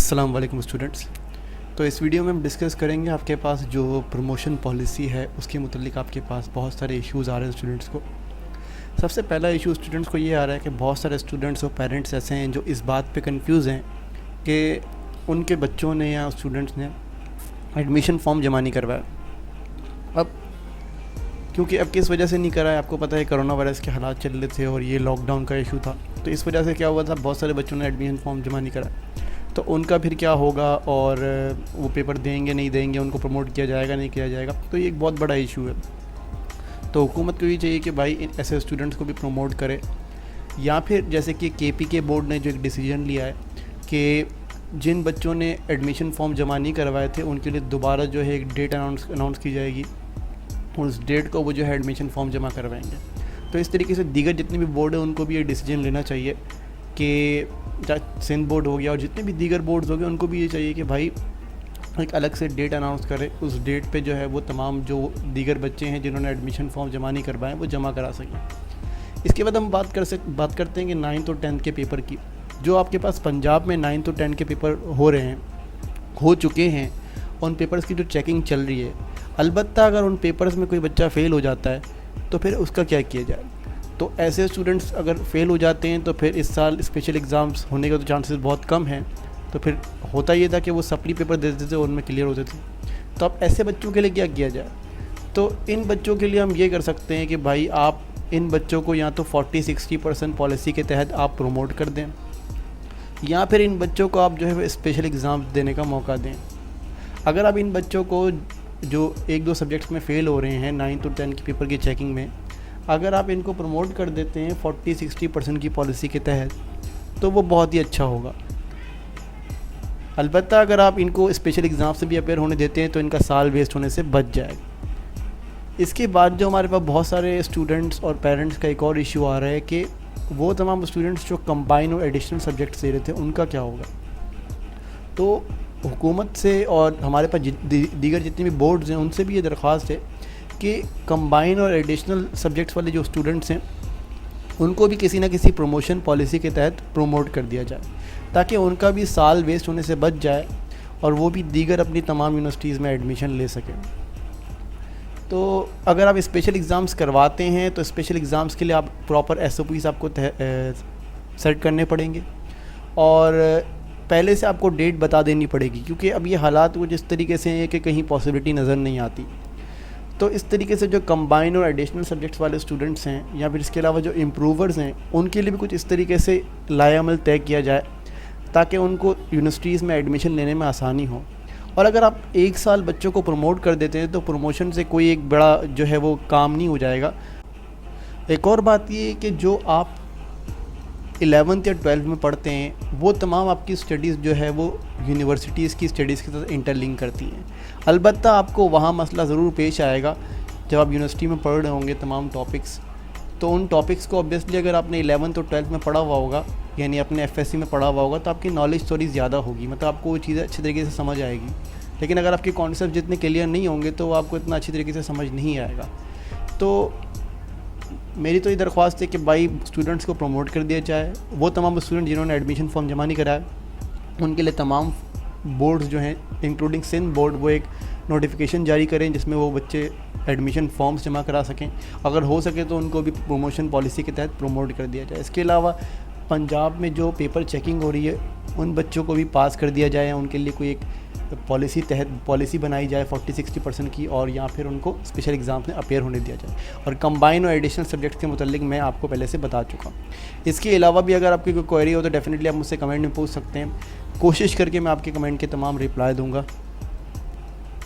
अस्सलाम वालेकुम स्टूडेंट्स। तो इस वीडियो में हम डिस्कस करेंगे आपके पास जो प्रमोशन पॉलिसी है उसके मुतल्लिक आपके पास बहुत सारे इश्यूज़ आ रहे हैं स्टूडेंट्स को। सबसे पहला इशू स्टूडेंट्स को ये आ रहा है कि बहुत सारे स्टूडेंट्स और पेरेंट्स ऐसे हैं जो इस बात पे कंफ्यूज हैं कि उनके बच्चों ने या स्टूडेंट्स ने एडमिशन फॉर्म जमा नहीं करवाया। अब क्योंकि अब किस वजह से नहीं कराया, आपको पता है कोरोना वायरस के हालात चल रहे थे और ये लॉकडाउन का इशू था, तो इस वजह से क्या हुआ था, बहुत सारे बच्चों ने एडमिशन फॉर्म जमा नहीं कराया। तो उनका फिर क्या होगा और वो पेपर देंगे नहीं देंगे, उनको प्रमोट किया जाएगा नहीं किया जाएगा, तो ये एक बहुत बड़ा इशू है। तो हुकूमत को ये चाहिए कि भाई ऐसे स्टूडेंट्स को भी प्रमोट करे, या फिर जैसे कि KPK बोर्ड ने जो एक डिसीजन लिया है कि जिन बच्चों ने एडमिशन फॉर्म जमा नहीं करवाए थे उनके लिए दोबारा जो है एक डेट अनाउंस की जाएगी, उस डेट को वो जो है एडमिशन फॉर्म जमा करवाएंगे। तो इस तरीके से दीगर जितने भी बोर्ड हैं उनको भी ये डिसीजन लेना चाहिए कि सिंध बोर्ड हो गया और जितने भी दीगर बोर्ड्स हो गए उनको भी ये चाहिए कि भाई एक अलग से डेट अनाउंस करे, उस डेट पे जो है वो तमाम जो दीगर बच्चे हैं जिन्होंने एडमिशन फॉर्म जमा नहीं करवाए वो जमा करा सकें। इसके बाद हम बात करते हैं कि 9th और 10th के पेपर की। जो आपके पास पंजाब में 9th और 10th के पेपर हो चुके हैं, उन पेपर्स की जो चेकिंग चल रही है, अलबत्ता अगर उन पेपर्स में कोई बच्चा फ़ेल हो जाता है तो फिर उसका क्या किया जाए। तो ऐसे स्टूडेंट्स अगर फ़ेल हो जाते हैं तो फिर इस साल स्पेशल एग्ज़ाम्स होने का तो चांसेस बहुत कम हैं। तो फिर होता ये था कि वो सप्ली पेपर देते थे और उनमें क्लियर होते थे। तो अब ऐसे बच्चों के लिए क्या किया जाए, तो इन बच्चों के लिए हम ये कर सकते हैं कि भाई आप इन बच्चों को या तो 40-60% पॉलिसी के तहत आप प्रमोट कर दें, या फिर इन बच्चों को आप जो है स्पेशल एग्ज़ाम्स देने का मौका दें। अगर आप इन बच्चों को जो 1-2 सब्जेक्ट्स में फ़ेल हो रहे हैं 9th और 10th के पेपर की चेकिंग में, अगर आप इनको प्रमोट कर देते हैं 40-60% की पॉलिसी के तहत, तो वो बहुत ही अच्छा होगा। अलबत्ता अगर आप इनको स्पेशल एग्ज़ाम से भी अपेयर होने देते हैं तो इनका साल वेस्ट होने से बच जाएगा। इसके बाद जो हमारे पास बहुत सारे स्टूडेंट्स और पेरेंट्स का एक और इशू आ रहा है कि वो तमाम स्टूडेंट्स जो कंबाइन और एडिशनल सब्जेक्ट्स दे रहे थे उनका क्या होगा। तो हुकूमत से और हमारे पास दीगर जितनी भी बोर्ड्स हैं उनसे भी ये दरख्वास्त है कि कंबाइन और एडिशनल सब्जेक्ट्स वाले जो स्टूडेंट्स हैं उनको भी किसी ना किसी प्रमोशन पॉलिसी के तहत प्रमोट कर दिया जाए, ताकि उनका भी साल वेस्ट होने से बच जाए और वो भी दीगर अपनी तमाम यूनिवर्सिटीज़ में एडमिशन ले सकें। तो अगर आप स्पेशल एग्ज़ाम्स करवाते हैं तो स्पेशल एग्ज़ाम्स के लिए आप प्रॉपर SOPs आपको सेट करने पड़ेंगे और पहले से आपको डेट बता देनी पड़ेगी, क्योंकि अब ये हालात वो जिस तरीके से हैं कि कहीं पॉसिबिलिटी नज़र नहीं आती। तो इस तरीके से जो कंबाइन और एडिशनल सब्जेक्ट्स वाले स्टूडेंट्स हैं या फिर इसके अलावा जो इम्प्रूवर्स हैं उनके लिए भी कुछ इस तरीके से लाएअमल तय किया जाए ताकि उनको यूनिवर्सिटीज़ में एडमिशन लेने में आसानी हो। और अगर आप 1 साल बच्चों को प्रमोट कर देते हैं तो प्रमोशन से कोई एक बड़ा जो है वो काम नहीं हो जाएगा। एक और बात ये कि जो आप 11th या 12th में पढ़ते हैं वो तमाम आपकी स्टडीज़ जो है वो यूनिवर्सिटीज़ की स्टडीज़ के साथ इंटरलिंक करती हैं। अलबत्ता आपको वहाँ मसला ज़रूर पेश आएगा जब आप यूनिवर्सिटी में पढ़ रहे होंगे तमाम टॉपिक्स, तो उन टॉपिक्स को ऑब्वियसली अगर आपने 11th और 12th में पढ़ा हुआ होगा, यानी अपने FSC में पढ़ा हुआ होगा, तो आपकी नॉलेज थोड़ी ज़्यादा होगी, मतलब आपको वो चीज़ें अच्छी तरीके से समझ आएगी। लेकिन अगर आपके कॉन्सेप्ट जितने क्लियर नहीं होंगे तो आपको इतना अच्छी तरीके से समझ नहीं आएगा। तो मेरी तो ये दरख्वास्त है कि भाई स्टूडेंट्स को प्रमोट कर दिया जाए। वो तमाम स्टूडेंट जिन्होंने एडमिशन फॉर्म जमा नहीं कराया उनके लिए तमाम बोर्ड्स जो हैं इंक्लूडिंग सिंध बोर्ड वो एक नोटिफिकेशन जारी करें जिसमें वो बच्चे एडमिशन फॉर्म्स जमा करा सकें। अगर हो सके तो उनको भी प्रमोशन पॉलिसी के तहत प्रमोट कर दिया जाए। इसके अलावा पंजाब में जो पेपर चेकिंग हो रही है उन बच्चों को भी पास कर दिया जाए, उनके लिए कोई एक पॉलिसी बनाई जाए 40-60% की, और या फिर उनको स्पेशल एग्ज़ाम्स में अपेयर होने दिया जाए। और कंबाइन और एडिशनल सब्जेक्ट्स के मुतालिक मैं आपको पहले से बता चुका हूँ। इसके अलावा भी अगर आपकी कोई क्वेरी हो तो डेफिनेटली आप मुझसे कमेंट में पूछ सकते हैं। कोशिश करके मैं आपके कमेंट के तमाम रिप्लाई दूँगा।